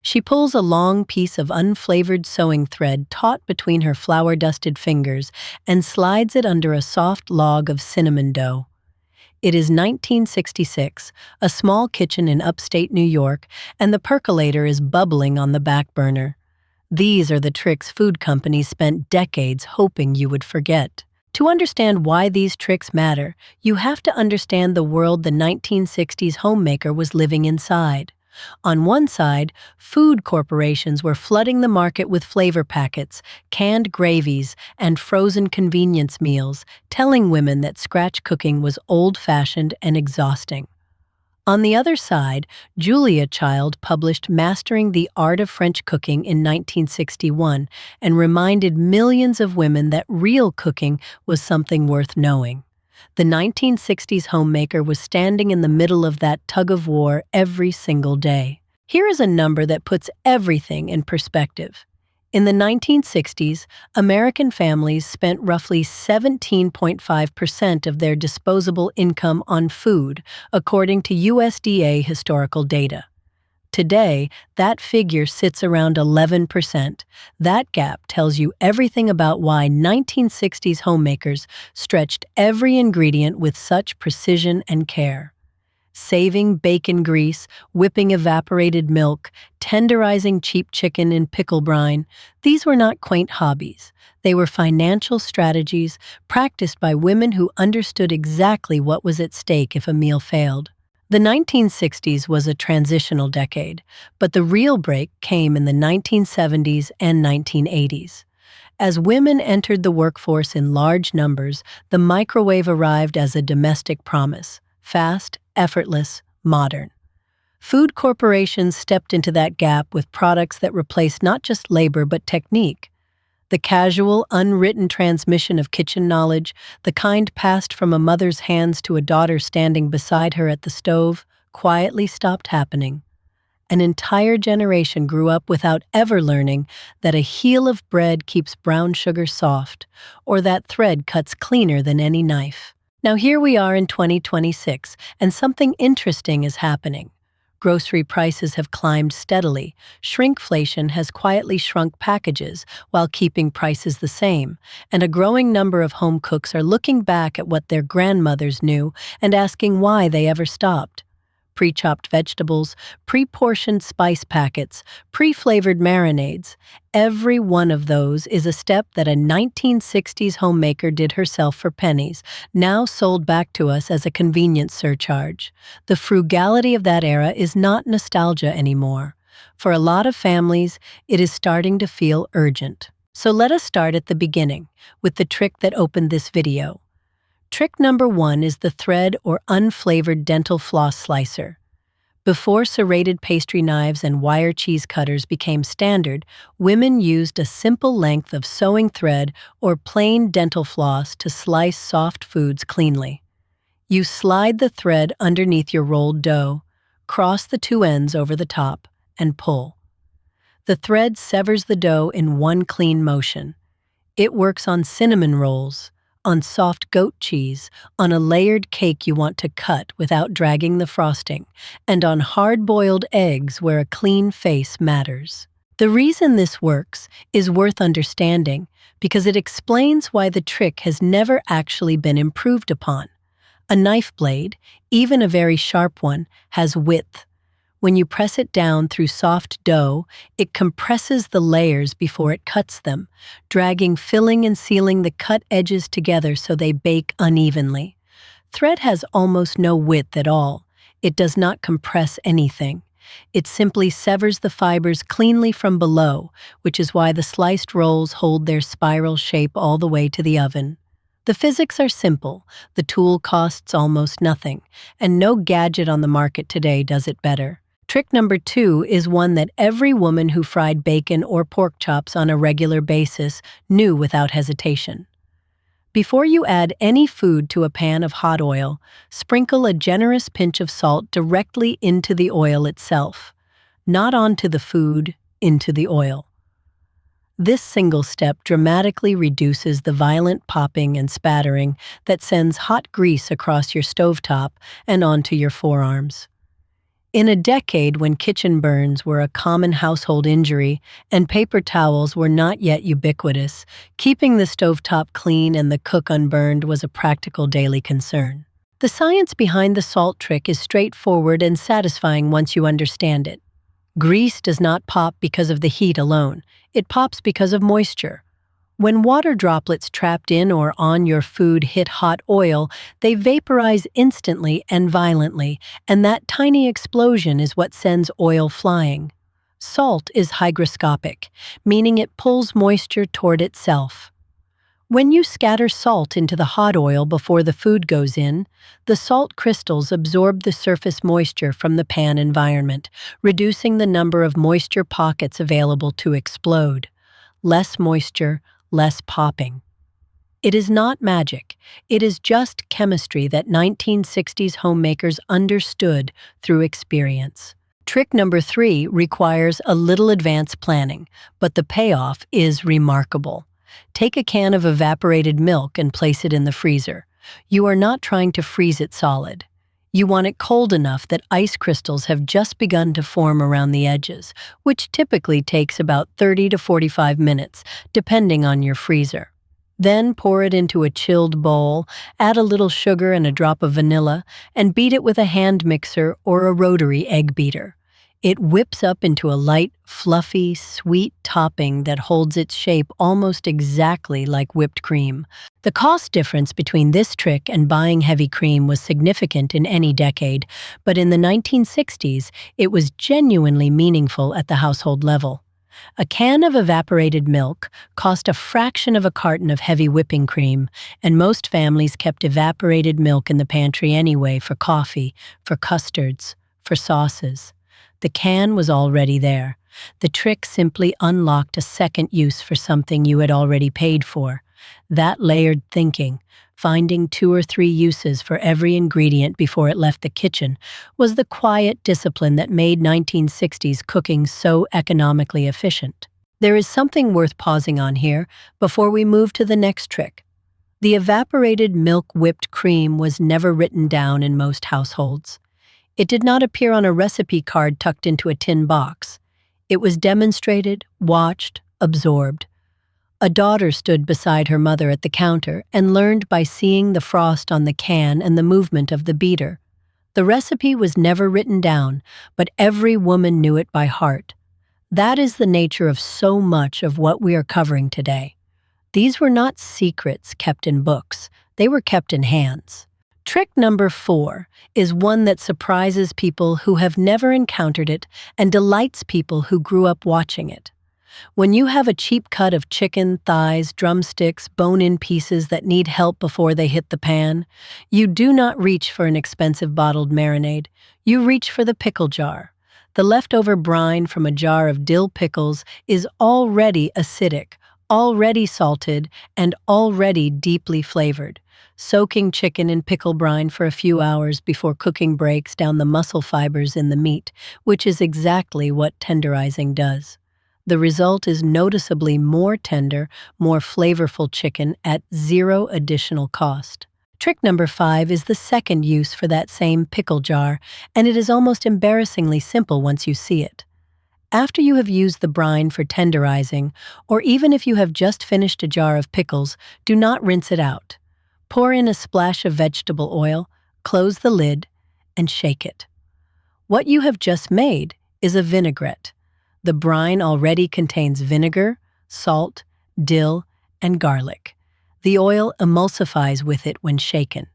She pulls a long piece of unflavored sewing thread taut between her flour-dusted fingers and slides it under a soft log of cinnamon dough. It is 1966, a small kitchen in upstate New York, and the percolator is bubbling on the back burner. These are the tricks food companies spent decades hoping you would forget. To understand why these tricks matter, you have to understand the world the 1960s homemaker was living inside. On one side, food corporations were flooding the market with flavor packets, canned gravies, and frozen convenience meals, telling women that scratch cooking was old-fashioned and exhausting. On the other side, Julia Child published Mastering the Art of French Cooking in 1961 and reminded millions of women that real cooking was something worth knowing. The 1960s homemaker was standing in the middle of that tug-of-war every single day. Here is a number that puts everything in perspective. In the 1960s, American families spent roughly 17.5% of their disposable income on food, according to USDA historical data. Today, that figure sits around 11%. That gap tells you everything about why 1960s homemakers stretched every ingredient with such precision and care. Saving bacon grease, whipping evaporated milk, tenderizing cheap chicken in pickle brine, these were not quaint hobbies. They were financial strategies practiced by women who understood exactly what was at stake if a meal failed. The 1960s was a transitional decade, but the real break came in the 1970s and 1980s. As women entered the workforce in large numbers, the microwave arrived as a domestic promise: fast, effortless, modern. Food corporations stepped into that gap with products that replaced not just labor but technique. The casual, unwritten transmission of kitchen knowledge, the kind passed from a mother's hands to a daughter standing beside her at the stove, quietly stopped happening. An entire generation grew up without ever learning that a heel of bread keeps brown sugar soft, or that thread cuts cleaner than any knife. Now here we are in 2026, and something interesting is happening. Grocery prices have climbed steadily. Shrinkflation has quietly shrunk packages while keeping prices the same, and a growing number of home cooks are looking back at what their grandmothers knew and asking why they ever stopped. Pre-chopped vegetables, pre-portioned spice packets, pre-flavored marinades. Every one of those is a step that a 1960s homemaker did herself for pennies, now sold back to us as a convenience surcharge. The frugality of that era is not nostalgia anymore. For a lot of families, it is starting to feel urgent. So let us start at the beginning, with the trick that opened this video. Trick number 1 is the thread or unflavored dental floss slicer. Before serrated pastry knives and wire cheese cutters became standard, women used a simple length of sewing thread or plain dental floss to slice soft foods cleanly. You slide the thread underneath your rolled dough, cross the two ends over the top, and pull. The thread severs the dough in one clean motion. It works on cinnamon rolls, on soft goat cheese, on a layered cake you want to cut without dragging the frosting, and on hard-boiled eggs where a clean face matters. The reason this works is worth understanding because it explains why the trick has never actually been improved upon. A knife blade, even a very sharp one, has width. When you press it down through soft dough, it compresses the layers before it cuts them, dragging, filling, and sealing the cut edges together so they bake unevenly. Thread has almost no width at all. It does not compress anything. It simply severs the fibers cleanly from below, which is why the sliced rolls hold their spiral shape all the way to the oven. The physics are simple, the tool costs almost nothing, and no gadget on the market today does it better. Trick number 2 is one that every woman who fried bacon or pork chops on a regular basis knew without hesitation. Before you add any food to a pan of hot oil, sprinkle a generous pinch of salt directly into the oil itself, not onto the food, into the oil. This single step dramatically reduces the violent popping and spattering that sends hot grease across your stovetop and onto your forearms. In a decade when kitchen burns were a common household injury and paper towels were not yet ubiquitous, keeping the stovetop clean and the cook unburned was a practical daily concern. The science behind the salt trick is straightforward and satisfying once you understand it. Grease does not pop because of the heat alone. It pops because of moisture. When water droplets trapped in or on your food hit hot oil, they vaporize instantly and violently, and that tiny explosion is what sends oil flying. Salt is hygroscopic, meaning it pulls moisture toward itself. When you scatter salt into the hot oil before the food goes in, the salt crystals absorb the surface moisture from the pan environment, reducing the number of moisture pockets available to explode. Less moisture, less popping. It is not magic. It is just chemistry that 1960s homemakers understood through experience. Trick number 3 requires a little advanced planning, but the payoff is remarkable. Take a can of evaporated milk and place it in the freezer. You are not trying to freeze it solid. You want it cold enough that ice crystals have just begun to form around the edges, which typically takes about 30 to 45 minutes, depending on your freezer. Then pour it into a chilled bowl, add a little sugar and a drop of vanilla, and beat it with a hand mixer or a rotary egg beater. It whips up into a light, fluffy, sweet topping that holds its shape almost exactly like whipped cream. The cost difference between this trick and buying heavy cream was significant in any decade, but in the 1960s, it was genuinely meaningful at the household level. A can of evaporated milk cost a fraction of a carton of heavy whipping cream, and most families kept evaporated milk in the pantry anyway for coffee, for custards, for sauces. The can was already there. The trick simply unlocked a second use for something you had already paid for. That layered thinking, finding 2 or 3 uses for every ingredient before it left the kitchen, was the quiet discipline that made 1960s cooking so economically efficient. There is something worth pausing on here before we move to the next trick. The evaporated milk whipped cream was never written down in most households. It did not appear on a recipe card tucked into a tin box. It was demonstrated, watched, absorbed. A daughter stood beside her mother at the counter and learned by seeing the frost on the can and the movement of the beater. The recipe was never written down, but every woman knew it by heart. That is the nature of so much of what we are covering today. These were not secrets kept in books. They were kept in hands. Trick number 4 is one that surprises people who have never encountered it and delights people who grew up watching it. When you have a cheap cut of chicken, thighs, drumsticks, bone-in pieces that need help before they hit the pan, you do not reach for an expensive bottled marinade. You reach for the pickle jar. The leftover brine from a jar of dill pickles is already acidic, already salted, and already deeply flavored. Soaking chicken in pickle brine for a few hours before cooking breaks down the muscle fibers in the meat, which is exactly what tenderizing does. The result is noticeably more tender, more flavorful chicken at 0 additional cost. Trick number 5 is the second use for that same pickle jar, and it is almost embarrassingly simple once you see it. After you have used the brine for tenderizing, or even if you have just finished a jar of pickles, do not rinse it out. Pour in a splash of vegetable oil, close the lid, and shake it. What you have just made is a vinaigrette. The brine already contains vinegar, salt, dill, and garlic. The oil emulsifies with it when shaken.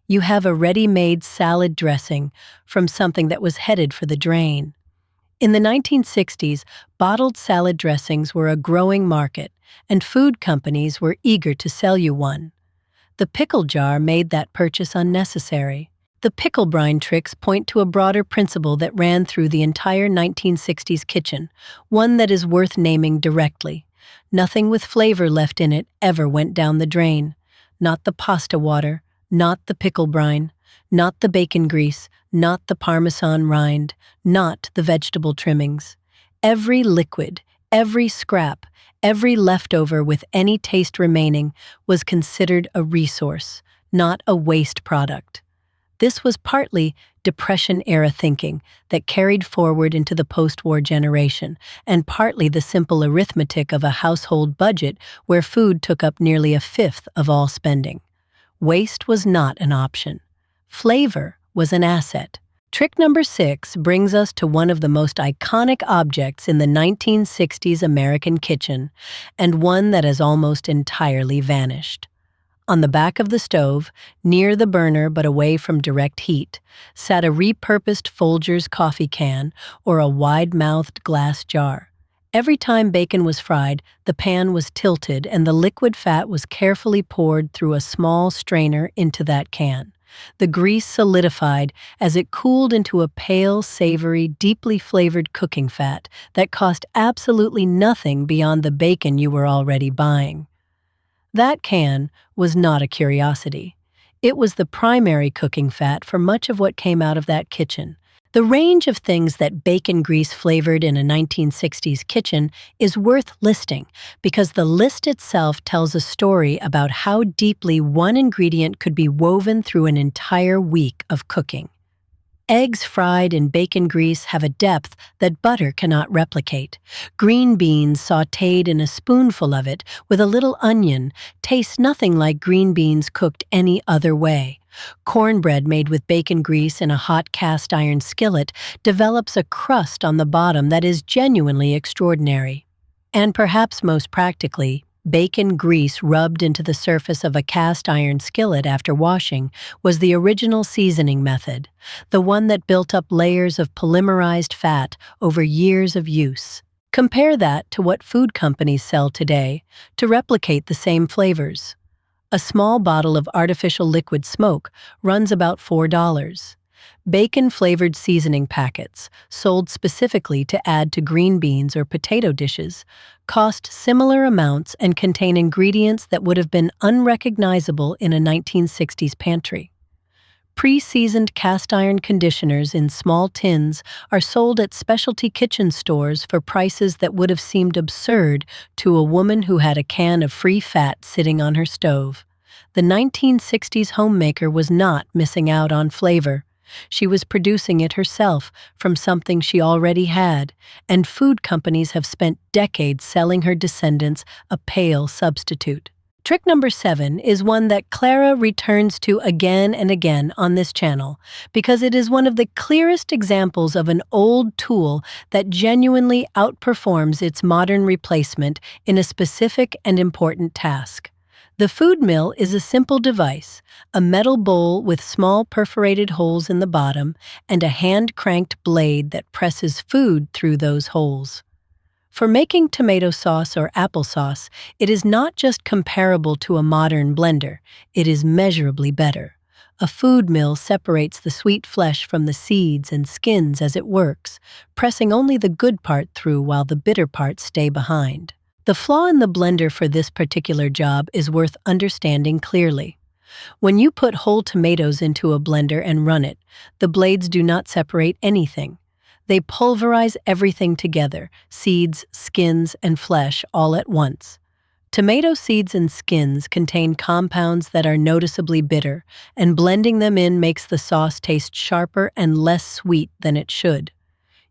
You have a ready-made salad dressing from something that was headed for the drain. In the 1960s, bottled salad dressings were a growing market, and food companies were eager to sell you one. The pickle jar made that purchase unnecessary. The pickle brine tricks point to a broader principle that ran through the entire 1960s kitchen, one that is worth naming directly. Nothing with flavor left in it ever went down the drain. Not the pasta water, not the pickle brine, not the bacon grease, not the Parmesan rind, not the vegetable trimmings. Every liquid, every scrap, every leftover with any taste remaining was considered a resource, not a waste product. This was partly Depression-era thinking that carried forward into the post-war generation, and partly the simple arithmetic of a household budget where food took up nearly a fifth of all spending. Waste was not an option. Flavor was an asset. Trick number 6 brings us to one of the most iconic objects in the 1960s American kitchen, and one that has almost entirely vanished. On the back of the stove, near the burner but away from direct heat, sat a repurposed Folgers coffee can or a wide-mouthed glass jar. Every time bacon was fried, the pan was tilted and the liquid fat was carefully poured through a small strainer into that can. The grease solidified as it cooled into a pale, savory, deeply flavored cooking fat that cost absolutely nothing beyond the bacon you were already buying. That can was not a curiosity. It was the primary cooking fat for much of what came out of that kitchen. The range of things that bacon grease flavored in a 1960s kitchen is worth listing because the list itself tells a story about how deeply one ingredient could be woven through an entire week of cooking. Eggs fried in bacon grease have a depth that butter cannot replicate. Green beans sautéed in a spoonful of it with a little onion taste nothing like green beans cooked any other way. Cornbread made with bacon grease in a hot cast iron skillet develops a crust on the bottom that is genuinely extraordinary. And perhaps most practically, bacon grease rubbed into the surface of a cast iron skillet after washing was the original seasoning method, the one that built up layers of polymerized fat over years of use. Compare that to what food companies sell today to replicate the same flavors. A small bottle of artificial liquid smoke runs about $4. Bacon-flavored seasoning packets, sold specifically to add to green beans or potato dishes, cost similar amounts and contain ingredients that would have been unrecognizable in a 1960s pantry. Pre-seasoned cast-iron conditioners in small tins are sold at specialty kitchen stores for prices that would have seemed absurd to a woman who had a can of free fat sitting on her stove. The 1960s homemaker was not missing out on flavor. She was producing it herself from something she already had, and food companies have spent decades selling her descendants a pale substitute. Trick number 7 is one that Clara returns to again and again on this channel because it is one of the clearest examples of an old tool that genuinely outperforms its modern replacement in a specific and important task. The food mill is a simple device, a metal bowl with small perforated holes in the bottom and a hand-cranked blade that presses food through those holes. For making tomato sauce or applesauce, it is not just comparable to a modern blender, it is measurably better. A food mill separates the sweet flesh from the seeds and skins as it works, pressing only the good part through while the bitter parts stay behind. The flaw in the blender for this particular job is worth understanding clearly. When you put whole tomatoes into a blender and run it, the blades do not separate anything. They pulverize everything together, seeds, skins, and flesh all at once. Tomato seeds and skins contain compounds that are noticeably bitter, and blending them in makes the sauce taste sharper and less sweet than it should.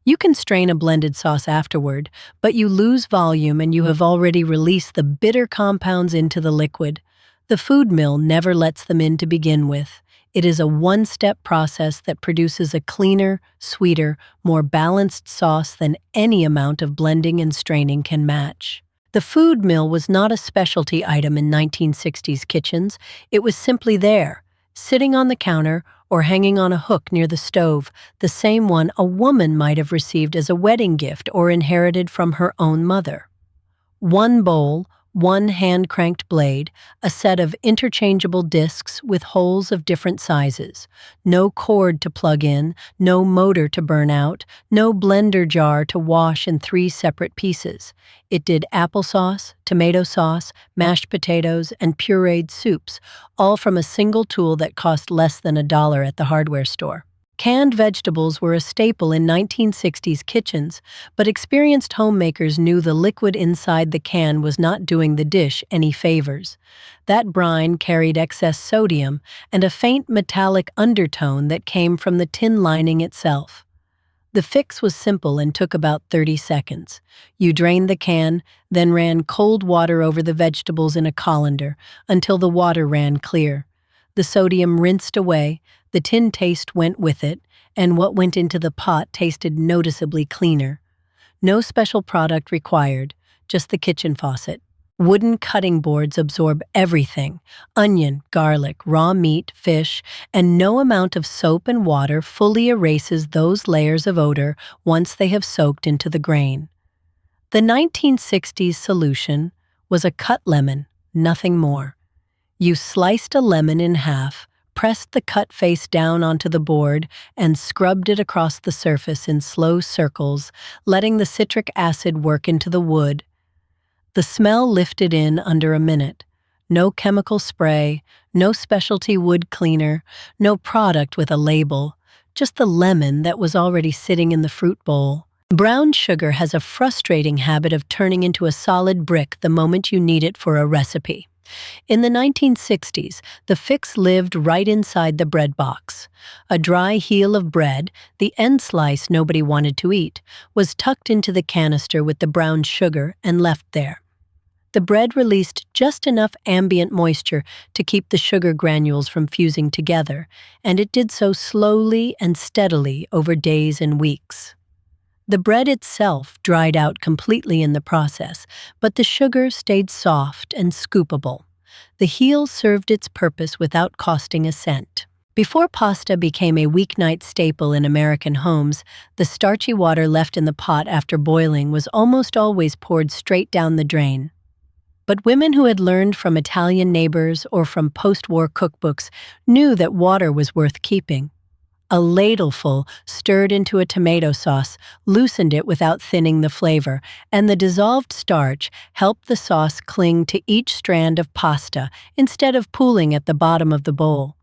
You can strain a blended sauce afterward, but you lose volume and you have already released the bitter compounds into the liquid. The food mill never lets them in to begin with. It is a one-step process that produces a cleaner, sweeter, more balanced sauce than any amount of blending and straining can match. The food mill was not a specialty item in 1960s kitchens. It was simply there, sitting on the counter or hanging on a hook near the stove, the same one a woman might have received as a wedding gift or inherited from her own mother. One bowl, one hand-cranked blade, a set of interchangeable discs with holes of different sizes, no cord to plug in, no motor to burn out, no blender jar to wash in 3 separate pieces. It did applesauce, tomato sauce, mashed potatoes, and pureed soups, all from a single tool that cost less than $1 at the hardware store. Canned vegetables were a staple in 1960s kitchens, but experienced homemakers knew the liquid inside the can was not doing the dish any favors. That brine carried excess sodium and a faint metallic undertone that came from the tin lining itself. The fix was simple and took about 30 seconds. You drained the can, then ran cold water over the vegetables in a colander until the water ran clear. The sodium rinsed away, the tin taste went with it, and what went into the pot tasted noticeably cleaner. No special product required, just the kitchen faucet. Wooden cutting boards absorb everything: onion, garlic, raw meat, fish, and no amount of soap and water fully erases those layers of odor once they have soaked into the grain. The 1960s solution was a cut lemon, nothing more. You sliced a lemon in half, pressed the cut face down onto the board, and scrubbed it across the surface in slow circles, letting the citric acid work into the wood. The smell lifted in under a minute. No chemical spray, no specialty wood cleaner, no product with a label, just the lemon that was already sitting in the fruit bowl. Brown sugar has a frustrating habit of turning into a solid brick the moment you need it for a recipe. In the 1960s, the fix lived right inside the bread box. A dry heel of bread, the end slice nobody wanted to eat, was tucked into the canister with the brown sugar and left there. The bread released just enough ambient moisture to keep the sugar granules from fusing together, and it did so slowly and steadily over days and weeks. The bread itself dried out completely in the process, but the sugar stayed soft and scoopable. The heel served its purpose without costing a cent. Before pasta became a weeknight staple in American homes, the starchy water left in the pot after boiling was almost always poured straight down the drain. But women who had learned from Italian neighbors or from post-war cookbooks knew that water was worth keeping. A ladleful stirred into a tomato sauce loosened it without thinning the flavor, and the dissolved starch helped the sauce cling to each strand of pasta instead of pooling at the bottom of the bowl.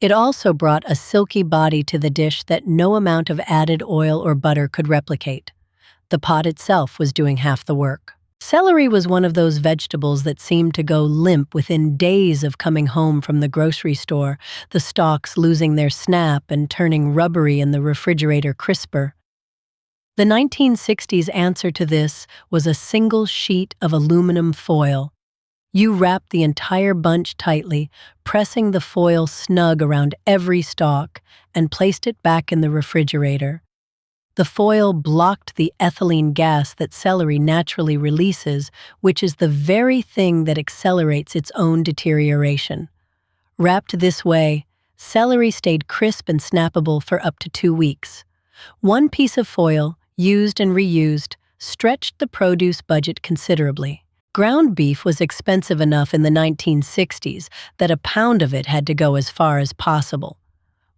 It also brought a silky body to the dish that no amount of added oil or butter could replicate. The pot itself was doing half the work. Celery was one of those vegetables that seemed to go limp within days of coming home from the grocery store, the stalks losing their snap and turning rubbery in the refrigerator crisper. The 1960s answer to this was a single sheet of aluminum foil. You wrapped the entire bunch tightly, pressing the foil snug around every stalk, and placed it back in the refrigerator. The foil blocked the ethylene gas that celery naturally releases, which is the very thing that accelerates its own deterioration. Wrapped this way, celery stayed crisp and snappable for up to 2 weeks. One piece of foil, used and reused, stretched the produce budget considerably. Ground beef was expensive enough in the 1960s that a pound of it had to go as far as possible.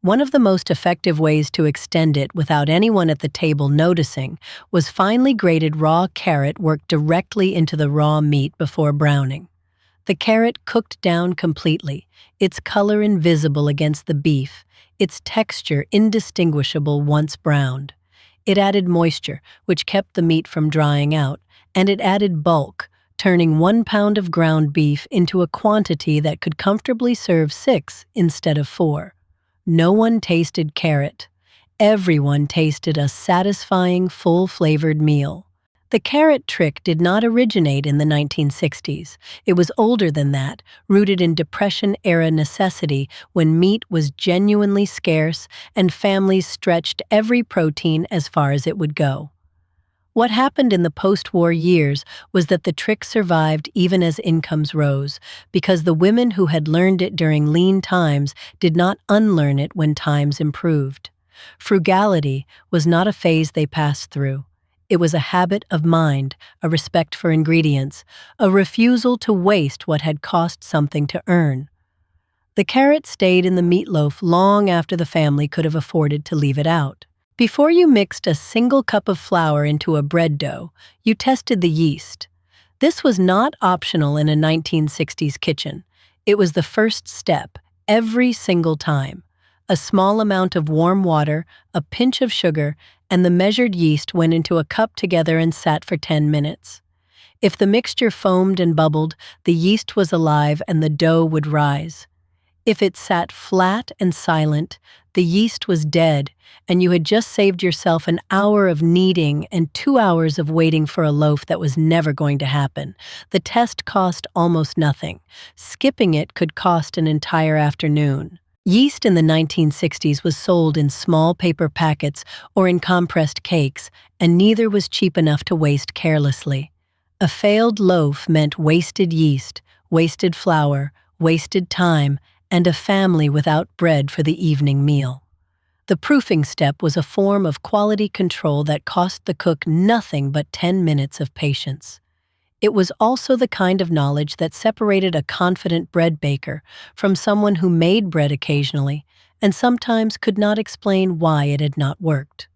One of the most effective ways to extend it without anyone at the table noticing was finely grated raw carrot worked directly into the raw meat before browning. The carrot cooked down completely, its color invisible against the beef, its texture indistinguishable once browned. It added moisture, which kept the meat from drying out, and it added bulk, turning 1 pound of ground beef into a quantity that could comfortably serve 6 instead of 4. No one tasted carrot. Everyone tasted a satisfying, full-flavored meal. The carrot trick did not originate in the 1960s. It was older than that, rooted in Depression-era necessity when meat was genuinely scarce and families stretched every protein as far as it would go. What happened in the post-war years was that the trick survived even as incomes rose, because the women who had learned it during lean times did not unlearn it when times improved. Frugality was not a phase they passed through. It was a habit of mind, a respect for ingredients, a refusal to waste what had cost something to earn. The carrot stayed in the meatloaf long after the family could have afforded to leave it out. Before you mixed a single cup of flour into a bread dough, you tested the yeast. This was not optional in a 1960s kitchen. It was the first step, every single time. A small amount of warm water, a pinch of sugar, and the measured yeast went into a cup together and sat for 10 minutes. If the mixture foamed and bubbled, the yeast was alive and the dough would rise. If it sat flat and silent, the yeast was dead, and you had just saved yourself an hour of kneading and 2 hours of waiting for a loaf that was never going to happen. The test cost almost nothing. Skipping it could cost an entire afternoon. Yeast in the 1960s was sold in small paper packets or in compressed cakes, and neither was cheap enough to waste carelessly. A failed loaf meant wasted yeast, wasted flour, wasted time, and a family without bread for the evening meal. The proofing step was a form of quality control that cost the cook nothing but 10 minutes of patience. It was also the kind of knowledge that separated a confident bread baker from someone who made bread occasionally and sometimes could not explain why it had not worked.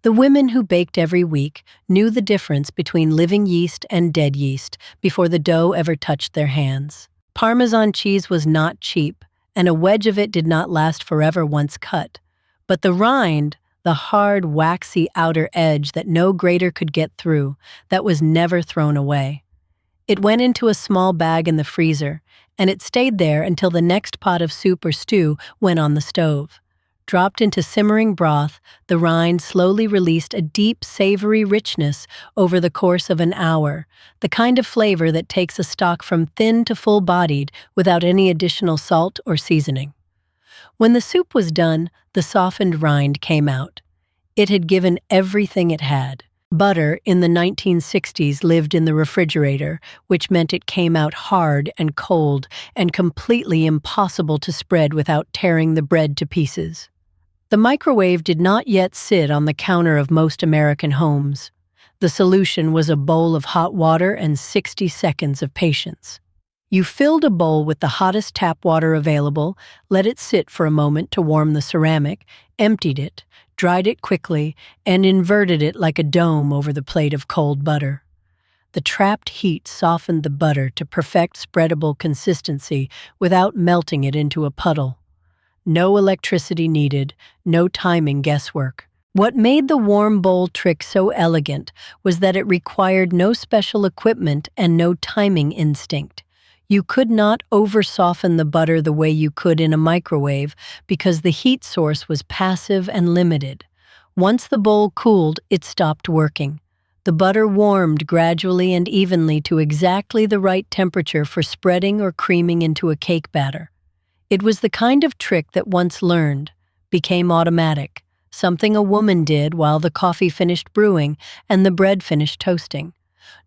The women who baked every week knew the difference between living yeast and dead yeast before the dough ever touched their hands. Parmesan cheese was not cheap, and a wedge of it did not last forever once cut. But the rind, the hard, waxy outer edge that no grater could get through, that was never thrown away. It went into a small bag in the freezer, and it stayed there until the next pot of soup or stew went on the stove. Dropped into simmering broth, the rind slowly released a deep, savory richness over the course of an hour, the kind of flavor that takes a stock from thin to full-bodied without any additional salt or seasoning. When the soup was done, the softened rind came out. It had given everything it had. Butter in the 1960s lived in the refrigerator, which meant it came out hard and cold and completely impossible to spread without tearing the bread to pieces. The microwave did not yet sit on the counter of most American homes. The solution was a bowl of hot water and 60 seconds of patience. You filled a bowl with the hottest tap water available, let it sit for a moment to warm the ceramic, emptied it, dried it quickly, and inverted it like a dome over the plate of cold butter. The trapped heat softened the butter to perfect spreadable consistency without melting it into a puddle. No electricity needed, no timing guesswork. What made the warm bowl trick so elegant was that it required no special equipment and no timing instinct. You could not over-soften the butter the way you could in a microwave because the heat source was passive and limited. Once the bowl cooled, it stopped working. The butter warmed gradually and evenly to exactly the right temperature for spreading or creaming into a cake batter. It was the kind of trick that once learned became automatic, something a woman did while the coffee finished brewing and the bread finished toasting.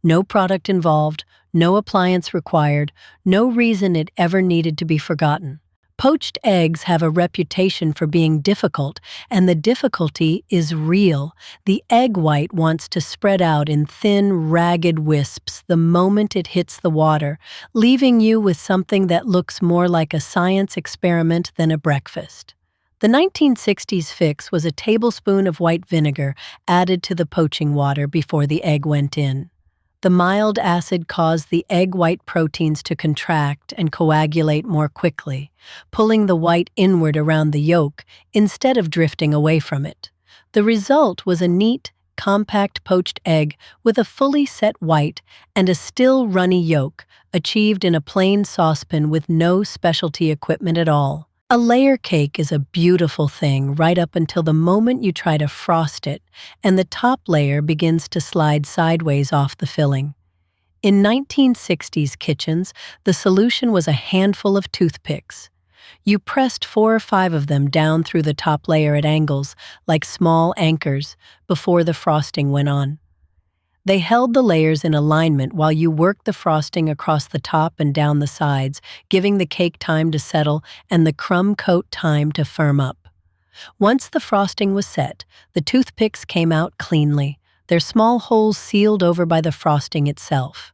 No product involved, no appliance required, no reason it ever needed to be forgotten. Poached eggs have a reputation for being difficult, and the difficulty is real. The egg white wants to spread out in thin, ragged wisps the moment it hits the water, leaving you with something that looks more like a science experiment than a breakfast. The 1960s fix was a tablespoon of white vinegar added to the poaching water before the egg went in. The mild acid caused the egg white proteins to contract and coagulate more quickly, pulling the white inward around the yolk instead of drifting away from it. The result was a neat, compact poached egg with a fully set white and a still runny yolk, achieved in a plain saucepan with no specialty equipment at all. A layer cake is a beautiful thing right up until the moment you try to frost it and the top layer begins to slide sideways off the filling. In 1960s kitchens, the solution was a handful of toothpicks. You pressed 4 or 5 of them down through the top layer at angles, like small anchors, before the frosting went on. They held the layers in alignment while you worked the frosting across the top and down the sides, giving the cake time to settle and the crumb coat time to firm up. Once the frosting was set, the toothpicks came out cleanly, their small holes sealed over by the frosting itself.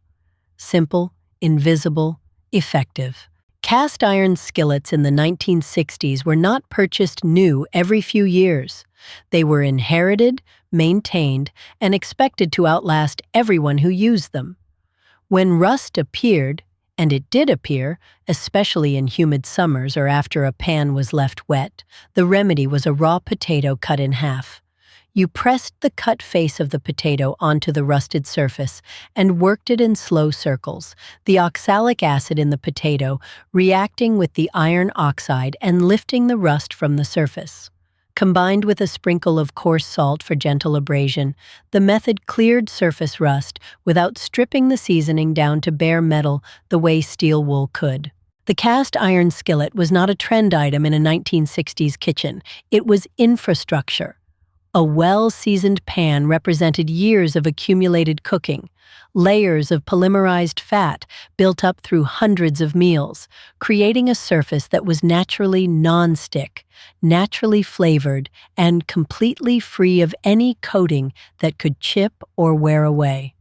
Simple, invisible, effective. Cast iron skillets in the 1960s were not purchased new every few years. They were inherited, maintained, and expected to outlast everyone who used them. When rust appeared, and it did appear, especially in humid summers or after a pan was left wet, the remedy was a raw potato cut in half. You pressed the cut face of the potato onto the rusted surface and worked it in slow circles, the oxalic acid in the potato reacting with the iron oxide and lifting the rust from the surface. Combined with a sprinkle of coarse salt for gentle abrasion, the method cleared surface rust without stripping the seasoning down to bare metal the way steel wool could. The cast iron skillet was not a trend item in a 1960s kitchen, it was infrastructure. A well-seasoned pan represented years of accumulated cooking, layers of polymerized fat built up through hundreds of meals, creating a surface that was naturally non-stick, naturally flavored, and completely free of any coating that could chip or wear away.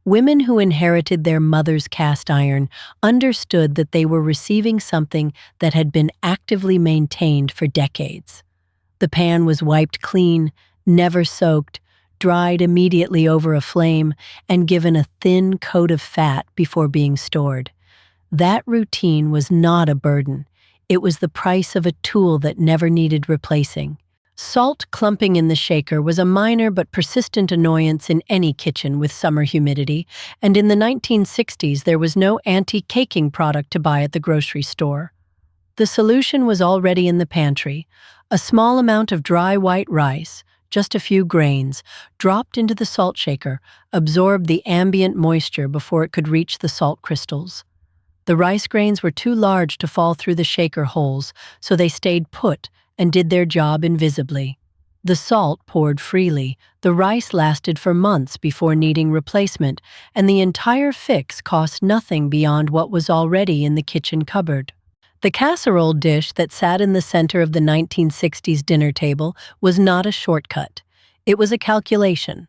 Women who inherited their mother's cast iron understood that they were receiving something that had been actively maintained for decades. The pan was wiped clean, never soaked, dried immediately over a flame, and given a thin coat of fat before being stored. That routine was not a burden. It was the price of a tool that never needed replacing. Salt clumping in the shaker was a minor but persistent annoyance in any kitchen with summer humidity, and in the 1960s there was no anti-caking product to buy at the grocery store. The solution was already in the pantry: a small amount of dry white rice, just a few grains, dropped into the salt shaker, absorbed the ambient moisture before it could reach the salt crystals. The rice grains were too large to fall through the shaker holes, so they stayed put and did their job invisibly. The salt poured freely, the rice lasted for months before needing replacement, and the entire fix cost nothing beyond what was already in the kitchen cupboard. The casserole dish that sat in the center of the 1960s dinner table was not a shortcut. It was a calculation.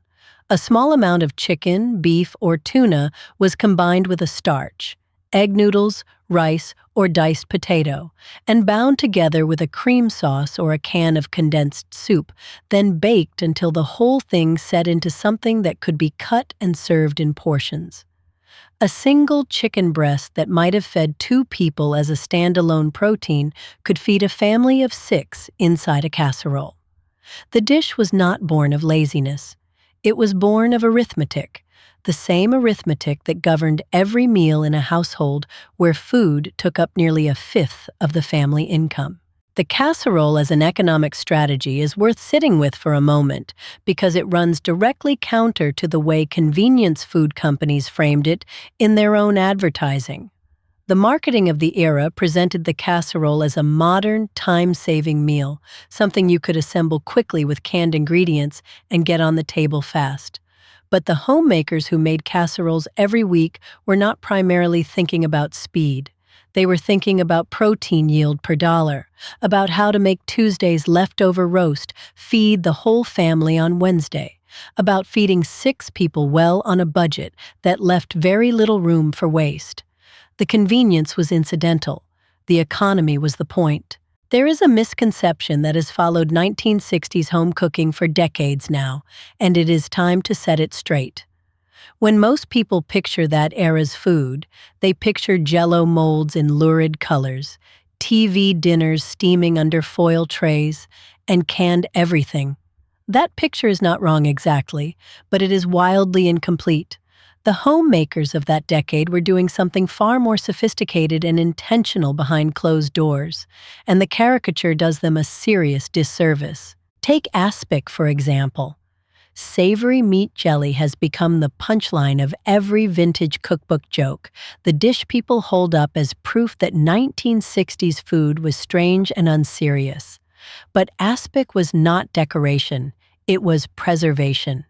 A small amount of chicken, beef, or tuna was combined with a starch, egg noodles, rice, or diced potato, and bound together with a cream sauce or a can of condensed soup, then baked until the whole thing set into something that could be cut and served in portions. A single chicken breast that might have fed 2 people as a standalone protein could feed a family of 6 inside a casserole. The dish was not born of laziness. It was born of arithmetic, the same arithmetic that governed every meal in a household where food took up nearly a fifth of the family income. The casserole as an economic strategy is worth sitting with for a moment because it runs directly counter to the way convenience food companies framed it in their own advertising. The marketing of the era presented the casserole as a modern, time-saving meal, something you could assemble quickly with canned ingredients and get on the table fast. But the homemakers who made casseroles every week were not primarily thinking about speed. They were thinking about protein yield per dollar, about how to make Tuesday's leftover roast feed the whole family on Wednesday, about feeding 6 people well on a budget that left very little room for waste. The convenience was incidental. The economy was the point. There is a misconception that has followed 1960s home cooking for decades now, and it is time to set it straight. When most people picture that era's food, they picture Jell-O molds in lurid colors, TV dinners steaming under foil trays, and canned everything. That picture is not wrong exactly, but it is wildly incomplete. The homemakers of that decade were doing something far more sophisticated and intentional behind closed doors, and the caricature does them a serious disservice. Take Aspic, for example. Savory meat jelly has become the punchline of every vintage cookbook joke, the dish people hold up as proof that 1960s food was strange and unserious. But Aspic was not decoration, it was preservation.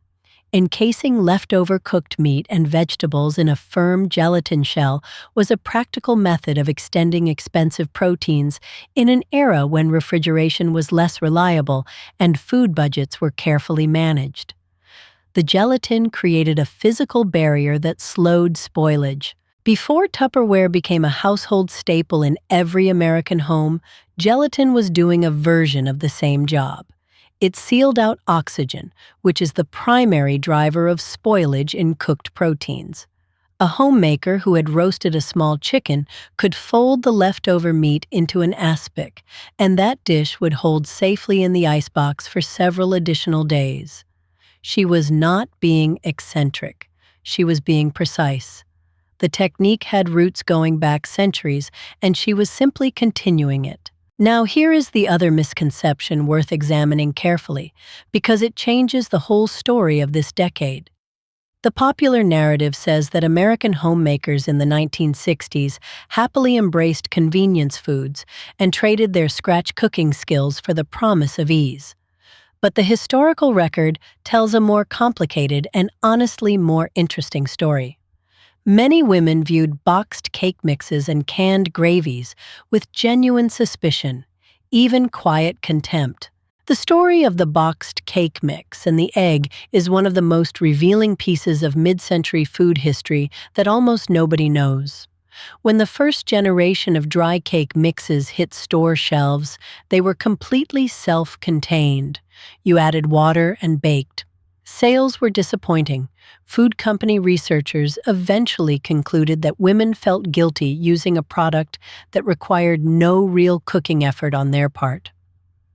Encasing leftover cooked meat and vegetables in a firm gelatin shell was a practical method of extending expensive proteins in an era when refrigeration was less reliable and food budgets were carefully managed. The gelatin created a physical barrier that slowed spoilage. Before Tupperware became a household staple in every American home, gelatin was doing a version of the same job. It sealed out oxygen, which is the primary driver of spoilage in cooked proteins. A homemaker who had roasted a small chicken could fold the leftover meat into an aspic, and that dish would hold safely in the icebox for several additional days. She was not being eccentric. She was being precise. The technique had roots going back centuries, and she was simply continuing it. Now, here is the other misconception worth examining carefully, because it changes the whole story of this decade. The popular narrative says that American homemakers in the 1960s happily embraced convenience foods and traded their scratch cooking skills for the promise of ease. But the historical record tells a more complicated and honestly more interesting story. Many women viewed boxed cake mixes and canned gravies with genuine suspicion, even quiet contempt. The story of the boxed cake mix and the egg is one of the most revealing pieces of mid-century food history that almost nobody knows. When the first generation of dry cake mixes hit store shelves, they were completely self-contained. You added water and baked. Sales were disappointing. Food company researchers eventually concluded that women felt guilty using a product that required no real cooking effort on their part.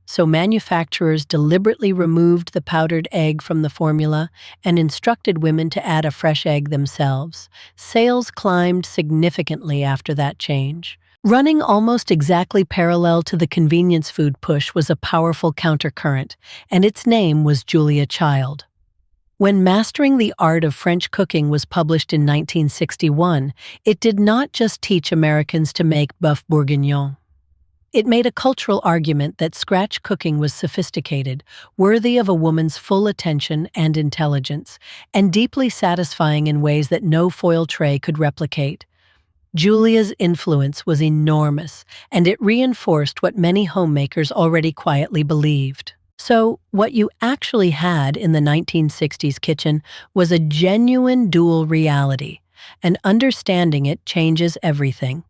So manufacturers deliberately removed the powdered egg from the formula and instructed women to add a fresh egg themselves. Sales climbed significantly after that change. Running almost exactly parallel to the convenience food push was a powerful countercurrent, and its name was Julia Child. When Mastering the Art of French Cooking was published in 1961, it did not just teach Americans to make bœuf bourguignon. It made a cultural argument that scratch cooking was sophisticated, worthy of a woman's full attention and intelligence, and deeply satisfying in ways that no foil tray could replicate. Julia's influence was enormous, and it reinforced what many homemakers already quietly believed. So, what you actually had in the 1960s kitchen was a genuine dual reality, and understanding it changes everything.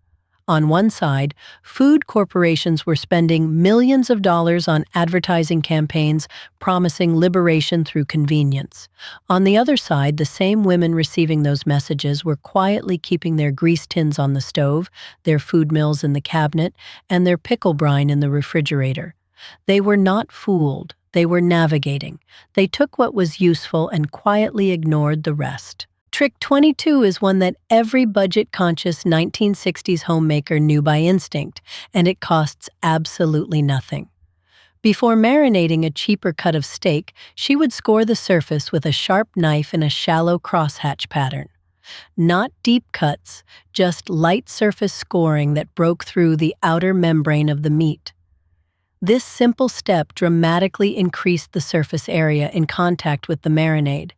On one side, food corporations were spending millions of dollars on advertising campaigns promising liberation through convenience. On the other side, the same women receiving those messages were quietly keeping their grease tins on the stove, their food mills in the cabinet, and their pickle brine in the refrigerator. They were not fooled, they were navigating. They took what was useful and quietly ignored the rest. Trick 22 is one that every budget-conscious 1960s homemaker knew by instinct, and it costs absolutely nothing. Before marinating a cheaper cut of steak, she would score the surface with a sharp knife in a shallow crosshatch pattern. Not deep cuts, just light surface scoring that broke through the outer membrane of the meat. This simple step dramatically increased the surface area in contact with the marinade,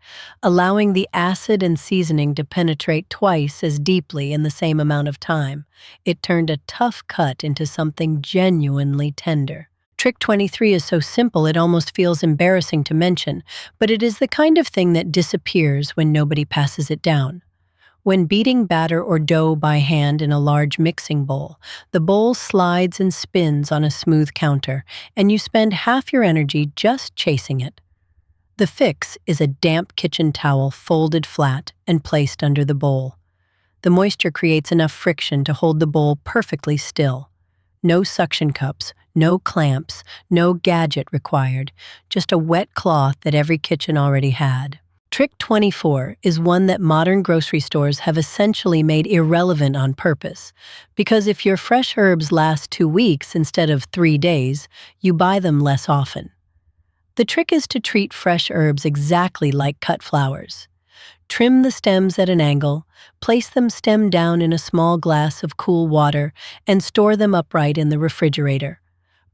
allowing the acid and seasoning to penetrate twice as deeply in the same amount of time. It turned a tough cut into something genuinely tender. Trick 23 is so simple it almost feels embarrassing to mention, but it is the kind of thing that disappears when nobody passes it down. When beating batter or dough by hand in a large mixing bowl, the bowl slides and spins on a smooth counter, and you spend half your energy just chasing it. The fix is a damp kitchen towel folded flat and placed under the bowl. The moisture creates enough friction to hold the bowl perfectly still. No suction cups, no clamps, no gadget required, just a wet cloth that every kitchen already had. Trick 24 is one that modern grocery stores have essentially made irrelevant on purpose, because if your fresh herbs last 2 weeks instead of 3 days, you buy them less often. The trick is to treat fresh herbs exactly like cut flowers. Trim the stems at an angle, place them stem down in a small glass of cool water, and store them upright in the refrigerator.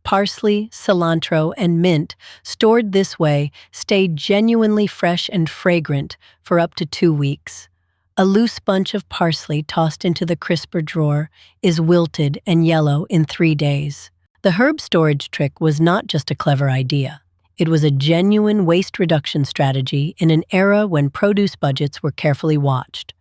Parsley, cilantro, and mint, stored this way, stay genuinely fresh and fragrant for up to 2 weeks. A loose bunch of parsley tossed into the crisper drawer is wilted and yellow in 3 days. The herb storage trick was not just a clever idea. It was a genuine waste reduction strategy in an era when produce budgets were carefully watched.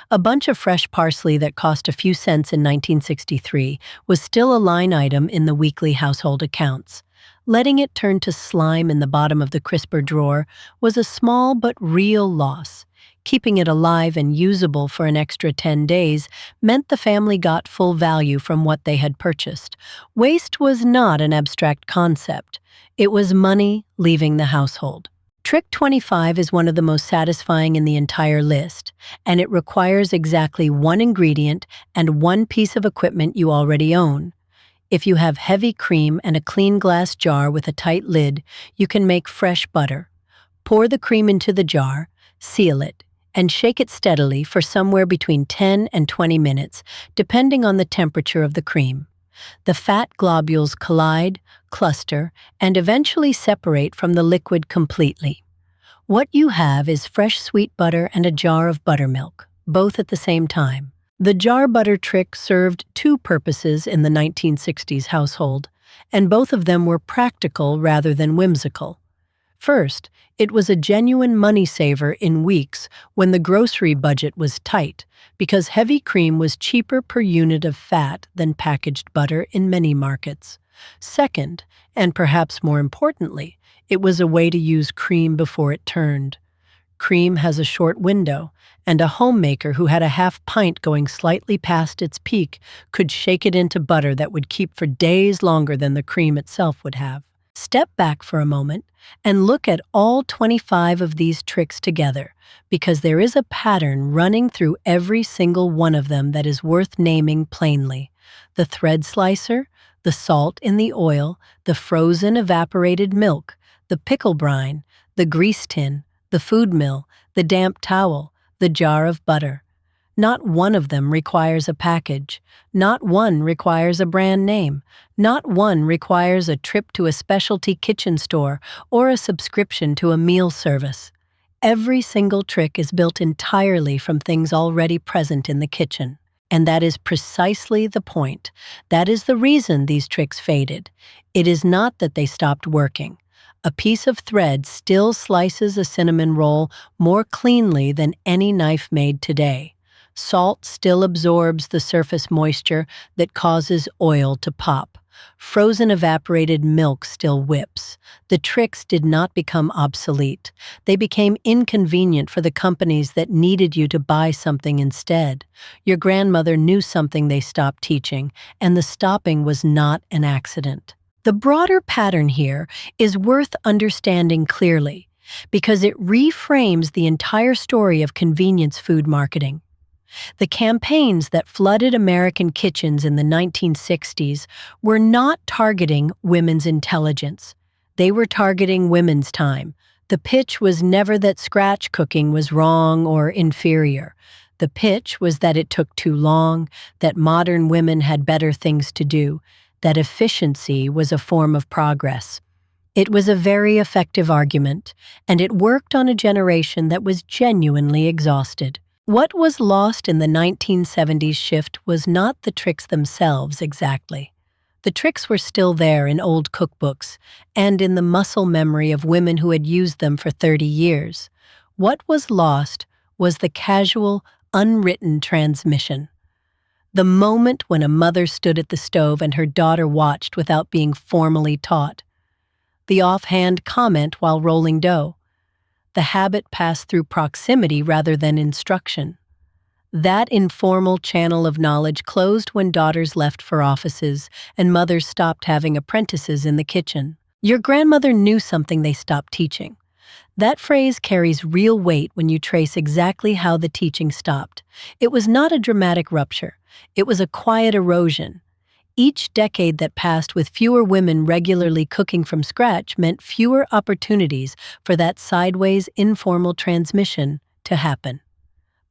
A bunch of fresh parsley that cost a few cents in 1963 was still a line item in the weekly household accounts. Letting it turn to slime in the bottom of the crisper drawer was a small but real loss. Keeping it alive and usable for an extra 10 days meant the family got full value from what they had purchased. Waste was not an abstract concept. It was money leaving the household. Trick 25 is one of the most satisfying in the entire list, and it requires exactly one ingredient and one piece of equipment you already own. If you have heavy cream and a clean glass jar with a tight lid, you can make fresh butter. Pour the cream into the jar, seal it, and shake it steadily for somewhere between 10 and 20 minutes, depending on the temperature of the cream. The fat globules collide, cluster, and eventually separate from the liquid completely. What you have is fresh sweet butter and a jar of buttermilk, both at the same time. The jar butter trick served two purposes in the 1960s household, and both of them were practical rather than whimsical. First, it was a genuine money saver in weeks when the grocery budget was tight, because heavy cream was cheaper per unit of fat than packaged butter in many markets. Second, and perhaps more importantly, it was a way to use cream before it turned. Cream has a short window, and a homemaker who had a half pint going slightly past its peak could shake it into butter that would keep for days longer than the cream itself would have. Step back for a moment and look at all 25 of these tricks together, because there is a pattern running through every single one of them that is worth naming plainly. The thread slicer, the salt in the oil, the frozen evaporated milk, the pickle brine, the grease tin, the food mill, the damp towel, the jar of butter. Not one of them requires a package. Not one requires a brand name. Not one requires a trip to a specialty kitchen store or a subscription to a meal service. Every single trick is built entirely from things already present in the kitchen. And that is precisely the point. That is the reason these tricks faded. It is not that they stopped working. A piece of thread still slices a cinnamon roll more cleanly than any knife made today. Salt still absorbs the surface moisture that causes oil to pop. Frozen evaporated milk still whips. The tricks did not become obsolete. They became inconvenient for the companies that needed you to buy something instead. Your grandmother knew something they stopped teaching, and the stopping was not an accident. The broader pattern here is worth understanding clearly, because it reframes the entire story of convenience food marketing. The campaigns that flooded American kitchens in the 1960s were not targeting women's intelligence. They were targeting women's time. The pitch was never that scratch cooking was wrong or inferior. The pitch was that it took too long, that modern women had better things to do, that efficiency was a form of progress. It was a very effective argument, and it worked on a generation that was genuinely exhausted. What was lost in the 1970s shift was not the tricks themselves exactly. The tricks were still there in old cookbooks and in the muscle memory of women who had used them for 30 years. What was lost was the casual, unwritten transmission. The moment when a mother stood at the stove and her daughter watched without being formally taught. The offhand comment while rolling dough. The habit passed through proximity rather than instruction. That informal channel of knowledge closed when daughters left for offices and mothers stopped having apprentices in the kitchen. Your grandmother knew something they stopped teaching. That phrase carries real weight when you trace exactly how the teaching stopped. It was not a dramatic rupture. It was a quiet erosion. Each decade that passed with fewer women regularly cooking from scratch meant fewer opportunities for that sideways, informal transmission to happen.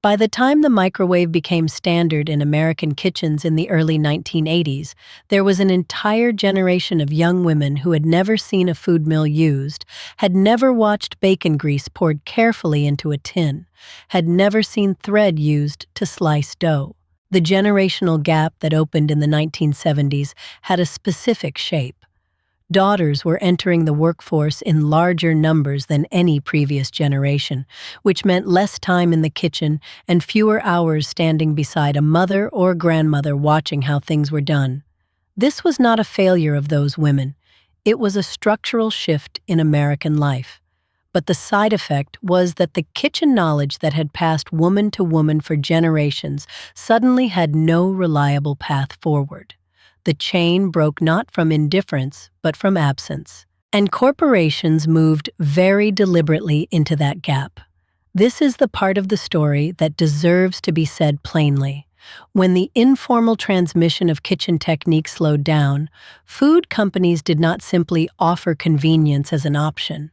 By the time the microwave became standard in American kitchens in the early 1980s, there was an entire generation of young women who had never seen a food mill used, had never watched bacon grease poured carefully into a tin, had never seen thread used to slice dough. The generational gap that opened in the 1970s had a specific shape. Daughters were entering the workforce in larger numbers than any previous generation, which meant less time in the kitchen and fewer hours standing beside a mother or grandmother watching how things were done. This was not a failure of those women. It was a structural shift in American life. but the side effect was that the kitchen knowledge that had passed woman to woman for generations suddenly had no reliable path forward. The chain broke not from indifference, but from absence. And corporations moved very deliberately into that gap. This is the part of the story that deserves to be said plainly. When the informal transmission of kitchen techniques slowed down, food companies did not simply offer convenience as an option.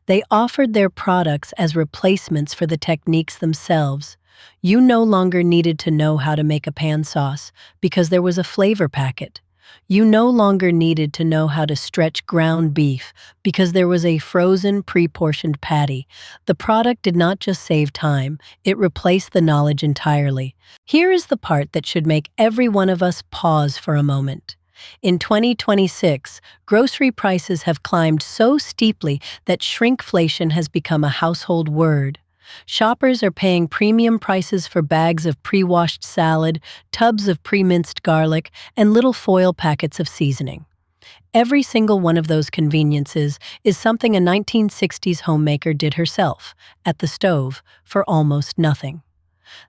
They offered their products as replacements for the techniques themselves. You no longer needed to know how to make a pan sauce because there was a flavor packet. You no longer needed to know how to stretch ground beef because there was a frozen, pre-portioned patty. The product did not just save time, it replaced the knowledge entirely. Here is the part that should make every one of us pause for a moment. In 2026, grocery prices have climbed so steeply that shrinkflation has become a household word. Shoppers are paying premium prices for bags of pre-washed salad, tubs of pre-minced garlic, and little foil packets of seasoning. Every single one of those conveniences is something a 1960s homemaker did herself, at the stove, for almost nothing.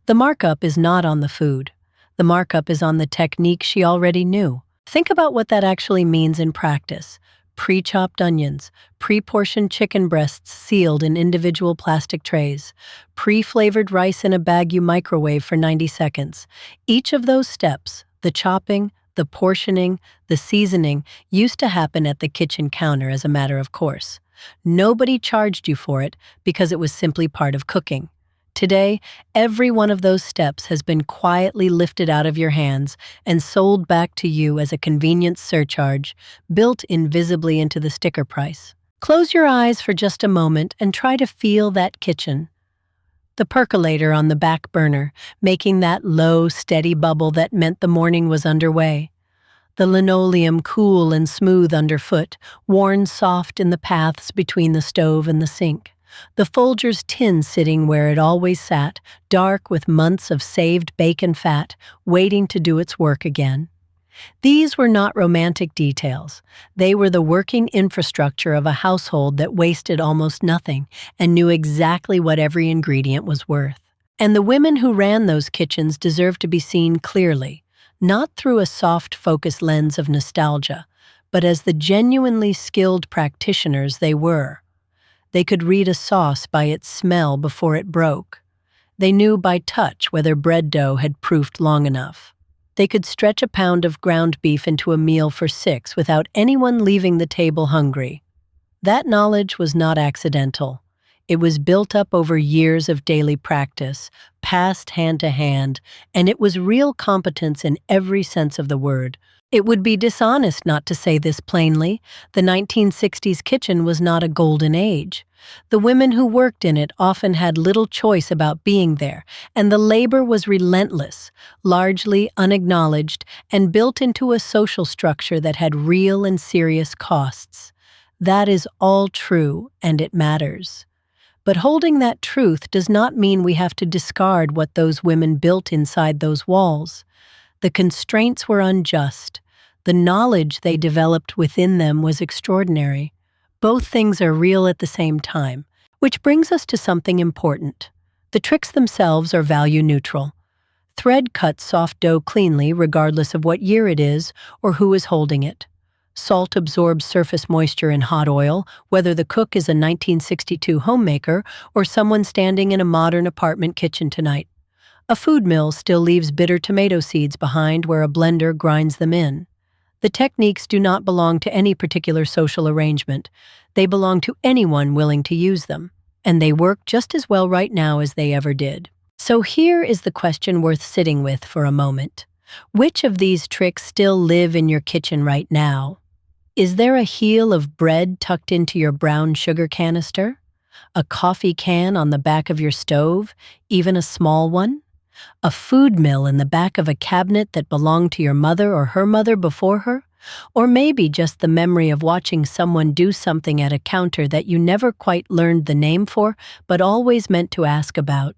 The markup is not on the food. The markup is on the technique she already knew. Think about what that actually means in practice. Pre-chopped onions, pre-portioned chicken breasts sealed in individual plastic trays, pre-flavored rice in a bag you microwave for 90 seconds. Each of those steps, the chopping, the portioning, the seasoning, used to happen at the kitchen counter as a matter of course. Nobody charged you for it because it was simply part of cooking. Today, every one of those steps has been quietly lifted out of your hands and sold back to you as a convenience surcharge, built invisibly into the sticker price. Close your eyes for just a moment and try to feel that kitchen. The percolator on the back burner, making that low, steady bubble that meant the morning was underway. The linoleum cool and smooth underfoot, worn soft in the paths between the stove and the sink. The Folgers tin sitting where it always sat, dark with months of saved bacon fat, waiting to do its work again. These were not romantic details. They were the working infrastructure of a household that wasted almost nothing and knew exactly what every ingredient was worth. And the women who ran those kitchens deserved to be seen clearly, not through a soft, focused lens of nostalgia, but as the genuinely skilled practitioners they were. They could read a sauce by its smell before it broke. They knew by touch whether bread dough had proofed long enough. They could stretch a pound of ground beef into a meal for 6 without anyone leaving the table hungry. That knowledge was not accidental. It was built up over years of daily practice, passed hand to hand, and it was real competence in every sense of the word. It would be dishonest not to say this plainly. The 1960s kitchen was not a golden age. The women who worked in it often had little choice about being there, and the labor was relentless, largely unacknowledged, and built into a social structure that had real and serious costs. That is all true, and it matters. But holding that truth does not mean we have to discard what those women built inside those walls. The constraints were unjust. The knowledge they developed within them was extraordinary. Both things are real at the same time, which brings us to something important. The tricks themselves are value neutral. Thread cuts soft dough cleanly regardless of what year it is or who is holding it. Salt absorbs surface moisture in hot oil, whether the cook is a 1962 homemaker or someone standing in a modern apartment kitchen tonight. A food mill still leaves bitter tomato seeds behind where a blender grinds them in. The techniques do not belong to any particular social arrangement. They belong to anyone willing to use them, and they work just as well right now as they ever did. So here is the question worth sitting with for a moment. Which of these tricks still live in your kitchen right now? Is there a heel of bread tucked into your brown sugar canister? A coffee can on the back of your stove, even a small one? A food mill in the back of a cabinet that belonged to your mother or her mother before her? Or maybe just the memory of watching someone do something at a counter that you never quite learned the name for, but always meant to ask about.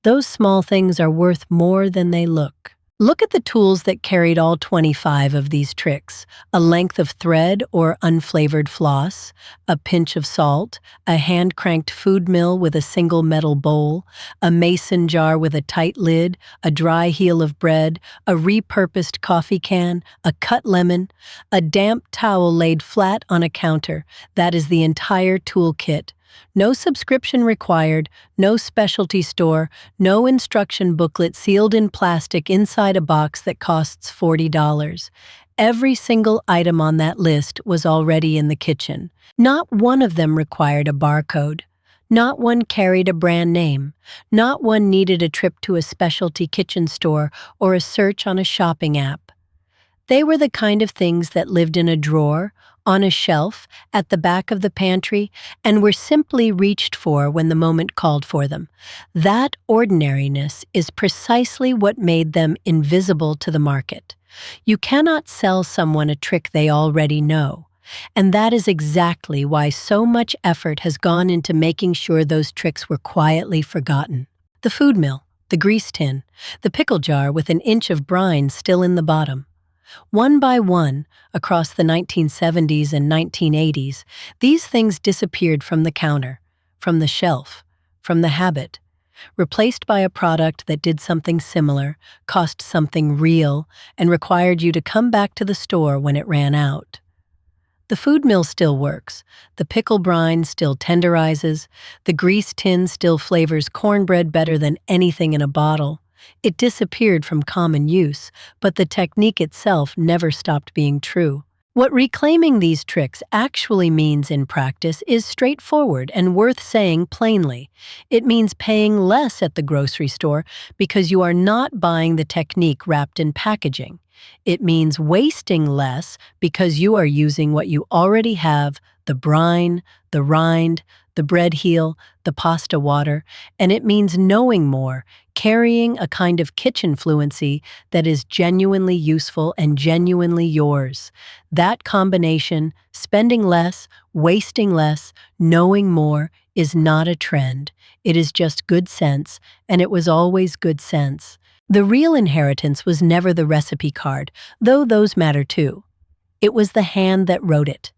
Those small things are worth more than they look. Look at the tools that carried all 25 of these tricks: a length of thread or unflavored floss, a pinch of salt, a hand-cranked food mill with a single metal bowl, a mason jar with a tight lid, a dry heel of bread, a repurposed coffee can, a cut lemon, a damp towel laid flat on a counter. That is the entire toolkit. No subscription required, no specialty store, no instruction booklet sealed in plastic inside a box that costs $40. Every single item on that list was already in the kitchen. Not one of them required a barcode. Not one carried a brand name. Not one needed a trip to a specialty kitchen store or a search on a shopping app. They were the kind of things that lived in a drawer, on a shelf, at the back of the pantry, and were simply reached for when the moment called for them. That ordinariness is precisely what made them invisible to the market. You cannot sell someone a trick they already know. And that is exactly why so much effort has gone into making sure those tricks were quietly forgotten. The food mill, the grease tin, the pickle jar with an inch of brine still in the bottom. One by one, across the 1970s and 1980s, these things disappeared from the counter, from the shelf, from the habit, replaced by a product that did something similar, cost something real, and required you to come back to the store when it ran out. The food mill still works, the pickle brine still tenderizes, the grease tin still flavors cornbread better than anything in a bottle. It disappeared from common use, but the technique itself never stopped being true. What reclaiming these tricks actually means in practice is straightforward and worth saying plainly. It means paying less at the grocery store because you are not buying the technique wrapped in packaging. It means wasting less because you are using what you already have: the brine, the rind, the bread heel, the pasta water, and it means knowing more, carrying a kind of kitchen fluency that is genuinely useful and genuinely yours. That combination, spending less, wasting less, knowing more, is not a trend. It is just good sense, and it was always good sense. The real inheritance was never the recipe card, though those matter too. It was the hand that wrote it.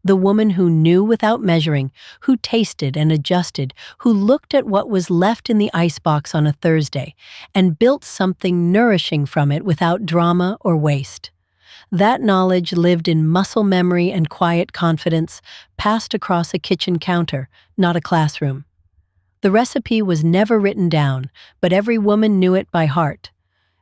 The woman who knew without measuring, who tasted and adjusted, who looked at what was left in the icebox on a Thursday and built something nourishing from it without drama or waste. That knowledge lived in muscle memory and quiet confidence, passed across a kitchen counter, not a classroom. The recipe was never written down, but every woman knew it by heart.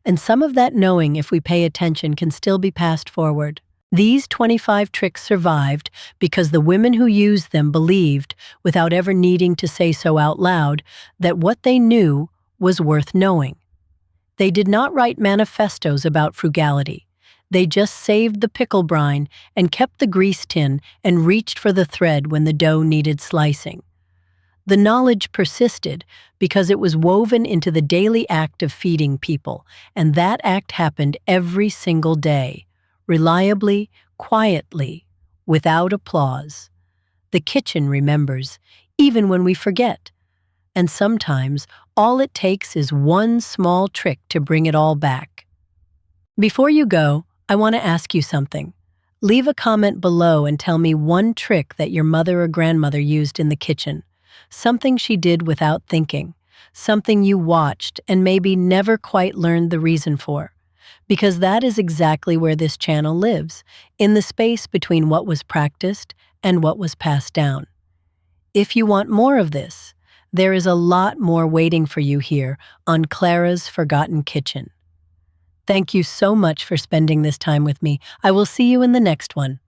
And some of that knowing, if we pay attention, can still be passed forward. These 25 tricks survived because the women who used them believed, without ever needing to say so out loud, that what they knew was worth knowing. They did not write manifestos about frugality. They just saved the pickle brine and kept the grease tin and reached for the thread when the dough needed slicing. The knowledge persisted because it was woven into the daily act of feeding people, and that act happened every single day. Reliably, quietly, without applause. The kitchen remembers, even when we forget. And sometimes, all it takes is one small trick to bring it all back. Before you go, I want to ask you something. Leave a comment below and tell me one trick that your mother or grandmother used in the kitchen. Something she did without thinking. Something you watched and maybe never quite learned the reason for. Because that is exactly where this channel lives, in the space between what was practiced and what was passed down. If you want more of this, there is a lot more waiting for you here on Clara's Forgotten Kitchen. Thank you so much for spending this time with me. I will see you in the next one.